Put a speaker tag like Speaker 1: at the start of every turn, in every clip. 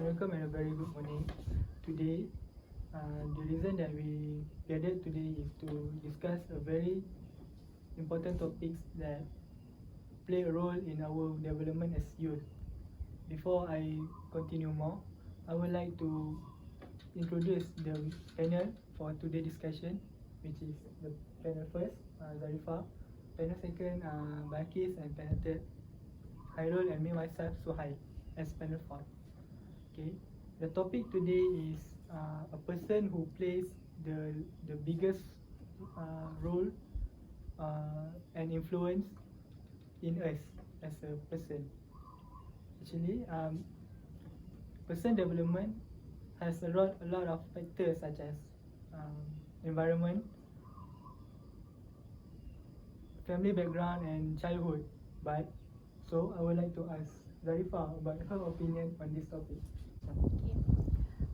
Speaker 1: Assalamualaikum and a very good morning. Today, the reason that we gathered today is to discuss a very important topics that play a role in our development as youth. Before I continue more, I would like to introduce the panel for today's discussion, which is the panel first, Zarifah, panel second, Balkis, and panel third, Hairul, and me myself, Suhail, as panel fourth. Okay, the topic today is a person who plays the biggest role and influence in us as a person. Actually, person development has a lot of factors such as environment, family background, and childhood. But so I would like to ask Zarifah about her opinion on this topic.
Speaker 2: Okay.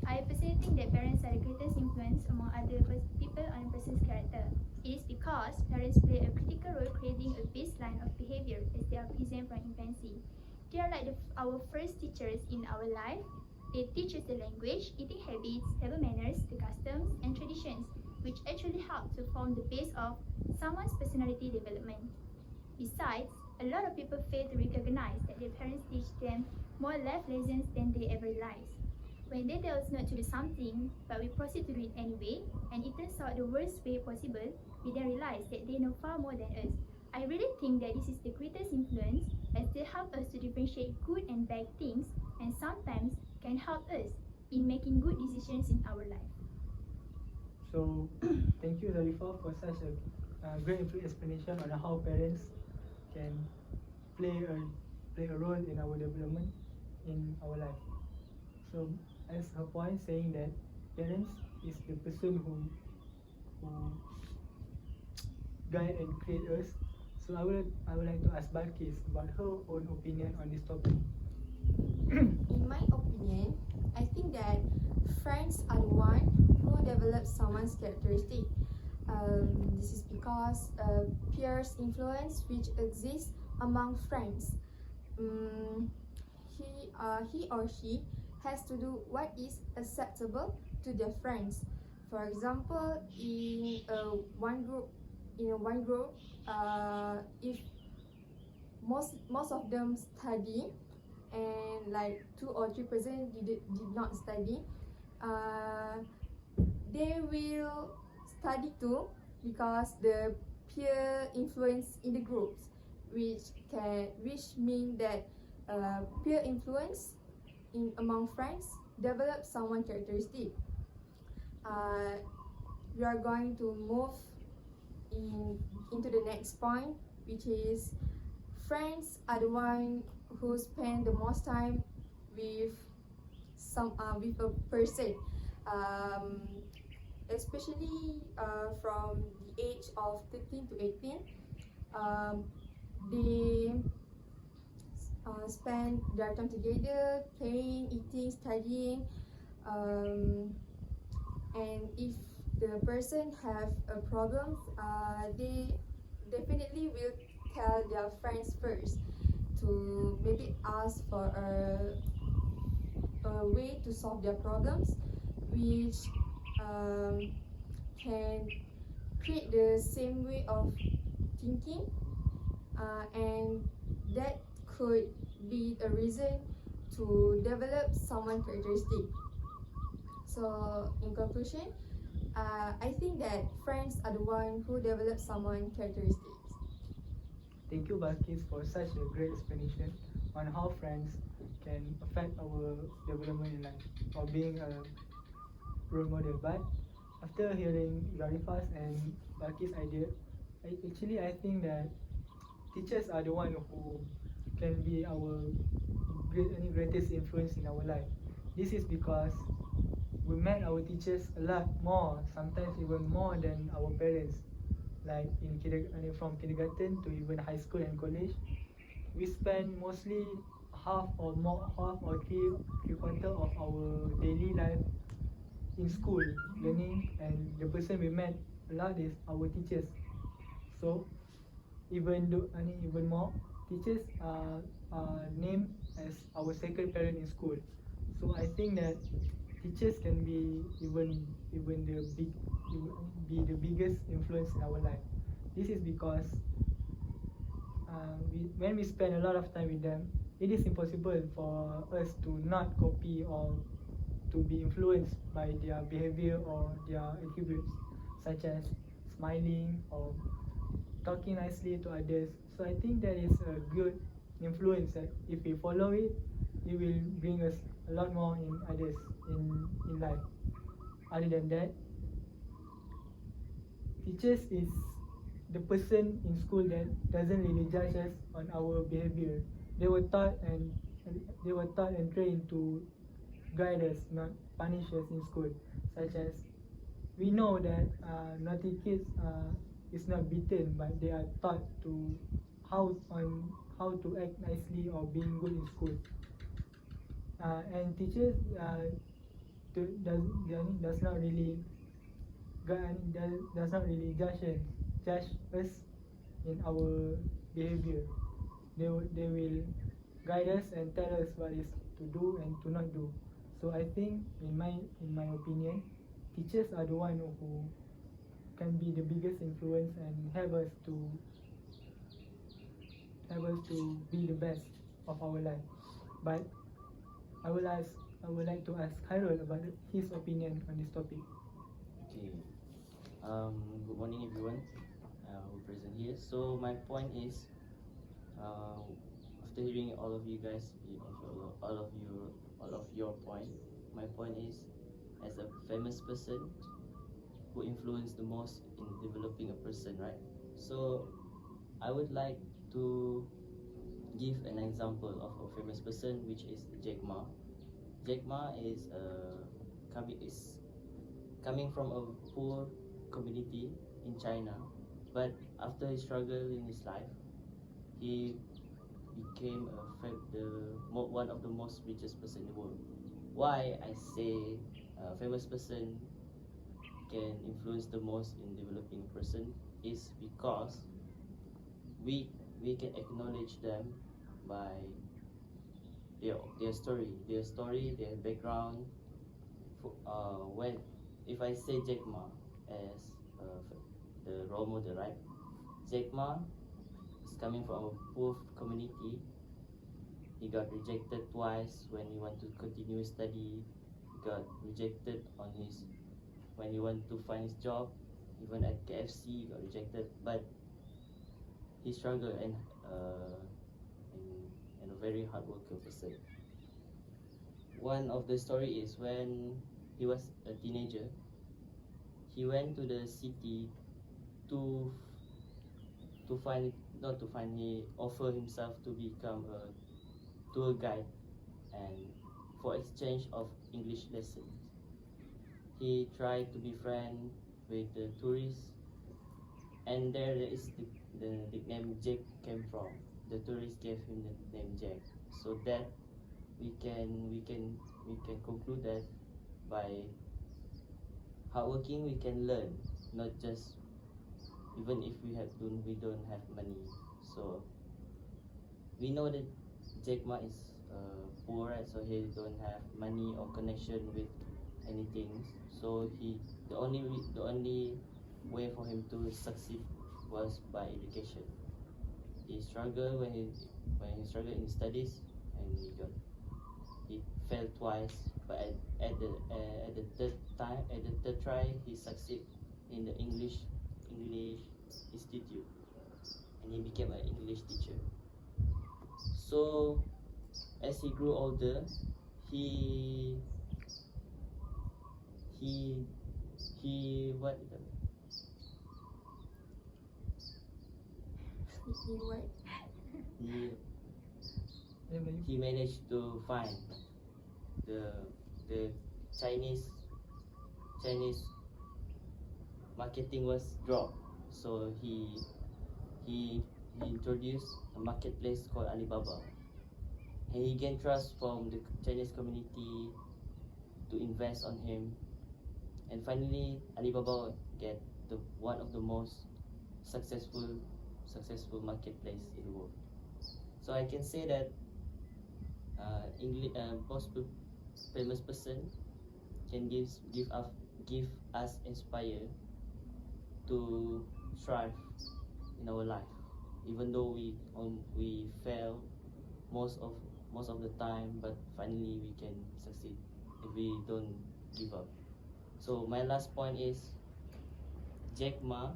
Speaker 2: I personally think that parents are the greatest influence among other people on a person's character. It is because parents play a critical role creating a baseline of behavior as they are present from infancy. They are like our first teachers in our life. They teach us the language, eating habits, table manners, the customs, and traditions, which actually help to form the base of someone's personality development. Besides, a lot of people fail to recognize that their parents teach them more life lessons than they ever realize. When they tell us not to do something, but we proceed to do it anyway, and it turns out the worst way possible, we then realize that they know far more than us. I really think that this is the greatest influence as they help us to differentiate good and bad things and sometimes can help us in making good decisions in our life.
Speaker 1: So, thank you Zarifah for such a great explanation on how parents can play a role in our development in our life. So, as her point saying that parents is the person who guide and create us. So I would like to ask Balkis about her own opinion on this topic.
Speaker 3: In my opinion, I think that friends are the one who develop someone's characteristic. This is because peers influence which exists among friends. He or she has to do what is acceptable to their friends. For example, in one group, if most of them study and like 2 or 3% did not study, they will study too because the peer influence in the groups, which mean that peer influence among friends develop someone characteristic. We are going to move into the next point, which is friends are the one who spend the most time with a person, especially from the age of 13 to 18. They spend their time together, playing, eating, studying, and if the person have a problem, they definitely will tell their friends first to maybe ask for a way to solve their problems, which can create the same way of thinking, and that could be a reason to develop someone characteristic. So in conclusion, I think that friends are the one who develop someone characteristics.
Speaker 1: Thank you Balkis for such a great explanation on how friends can affect our development in life or being a role model. But after hearing Zarifah's and Balkis' idea, I think that teachers are the one who can be our greatest influence in our life. This is because we met our teachers a lot more, sometimes even more than our parents. Like from kindergarten to even high school and college, we spend mostly half or three quarter of our daily life in school learning, and the person we met a lot is our teachers. So even more, teachers are named as our second parent in school. So I think that teachers can be even the big be the biggest influence in our life. This is because when we spend a lot of time with them, it is impossible for us to not copy or to be influenced by their behavior or their attributes, such as smiling or talking nicely to others. So I think that is a good influence that if we follow it, it will bring us a lot more in others in life. Other than that, teachers is the person in school that doesn't really judge us on our behavior. They were taught and they were taught and trained to guide us, not punish us in school. Such as we know that naughty kids is not beaten, but they are taught to how to act nicely or being good in school. And teachers does not really does not really judge us in our behavior. They will guide us and tell us what is to do and to not do. So I think in my opinion, teachers are the one who can be the biggest influence and help us to be the best of our life. But I would like to ask Khairul about his opinion on this topic.
Speaker 4: Okay. Good morning, everyone who present here. So my point is, after hearing all of you guys, all of your point, my point is, as a famous person who influenced the most in developing a person, right? So I would like to give an example of a famous person, which is Jack Ma. Jack Ma is coming from a poor community in China, but after his struggle in his life, he became one of the most richest person in the world. Why I say a famous person can influence the most in developing a person is because we can acknowledge them by their story, their background. When if I say Jack Ma as the role model, right? Jack Ma is coming from a poor community. He got rejected twice when he wanted to continue study. He got rejected when he wanted to find his job. Even at KFC, he got rejected. But he struggled and a very hardworking person. One of the story is when he was a teenager, he went to the city to find not to find he offered himself to become a tour guide and for exchange of English lessons. He tried to be friend with the tourists, and there is the nickname Jack came from. The tourists gave him the name Jack, so that we can conclude that by hardworking we can learn, not just even if we don't have money. So we know that Jack Ma is poor, right? So he don't have money or connection with anything. So the only way for him to succeed was by education. He struggled when he struggled in studies, and he failed twice. But at the third try, he succeeded in the English Institute, and he became an English teacher. So as he grew older, he what he managed to find the Chinese marketing was dropped, so he introduced a marketplace called Alibaba, and he gained trust from the Chinese community to invest on him, and finally Alibaba get one of the most successful marketplace in the world. So I can say that famous person can give us inspire to strive in our life, even though we fail most of the time, but finally we can succeed if we don't give up. So my last point is Jack Ma's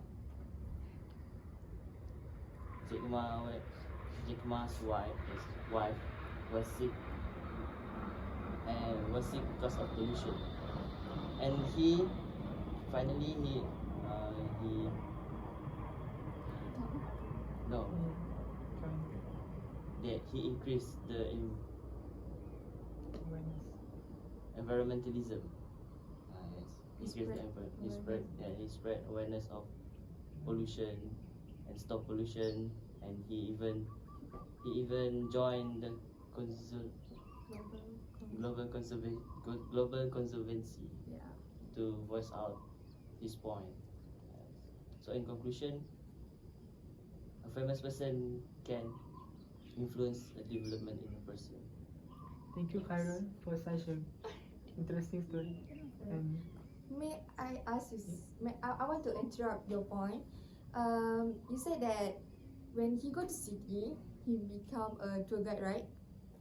Speaker 4: wife was sick because of pollution, and he finally no that he increased the environmentalism. Yes, he spread awareness of pollution and stop pollution, and he even joined the global conservancy
Speaker 3: Yeah.
Speaker 4: to voice out his point. So in conclusion, a famous person can influence a development in a person.
Speaker 1: Thank you, Khairul, for such an interesting story. And
Speaker 3: May I ask you? I want to interrupt your point. You said that when he go to city, he become a tour guide, right?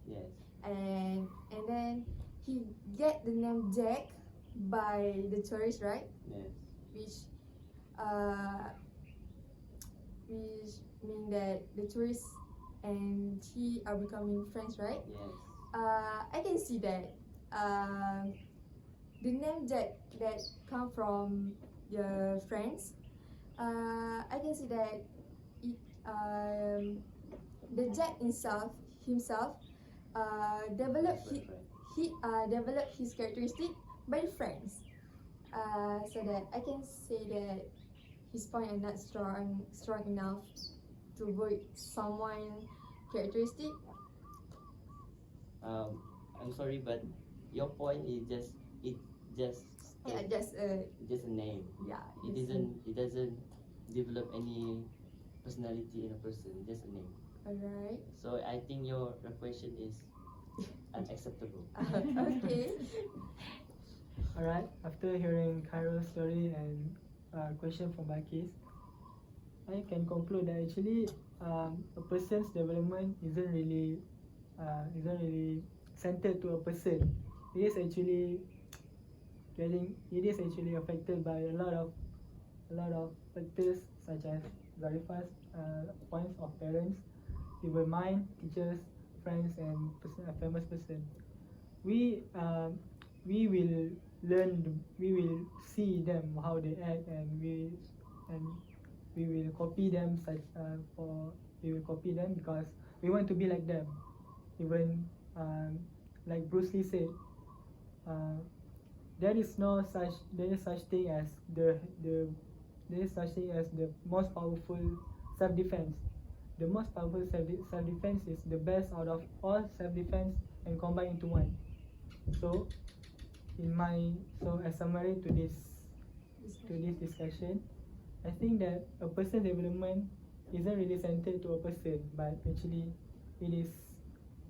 Speaker 4: Yes.
Speaker 3: And then he get the name Jack by the tourist, right?
Speaker 4: Yes.
Speaker 3: Which mean that the tourist and he are becoming friends, right?
Speaker 4: Yes.
Speaker 3: I can see that the name Jack that come from your friends. I can see that it, the Jack himself develop his characteristic by friends. So that I can say that his point are not strong enough to vote someone characteristic.
Speaker 4: I'm sorry, but your point is just
Speaker 3: Yeah,
Speaker 4: just a name.
Speaker 3: yeah.
Speaker 4: It doesn't develop any personality in a person. Just a name.
Speaker 3: Alright.
Speaker 4: So I think your question is unacceptable.
Speaker 3: Okay.
Speaker 1: alright, after hearing Khairul's story and question from Bakis, I can conclude that actually a person's development isn't really centered to a person. It is actually affected by a lot of factors, such as Zarifa's points of parents, even mine, teachers, friends, and a famous person. We will we will see them how they act, and we will copy them we will copy them because we want to be like them. Even like Bruce Lee said, there is such thing as the most powerful self-defense. The most powerful self-defense is the best out of all self-defense and combined into one. So as summary to this discussion, I think that a person's development isn't really centered to a person, but actually it is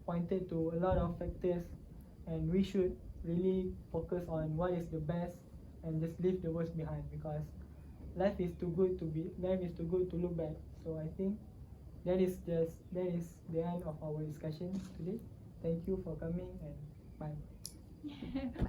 Speaker 1: pointed to a lot of factors, and we should really focus on what is the best and just leave the worst behind, because life is too good to look back. So I think that is the end of our discussion today. Thank you for coming, and bye.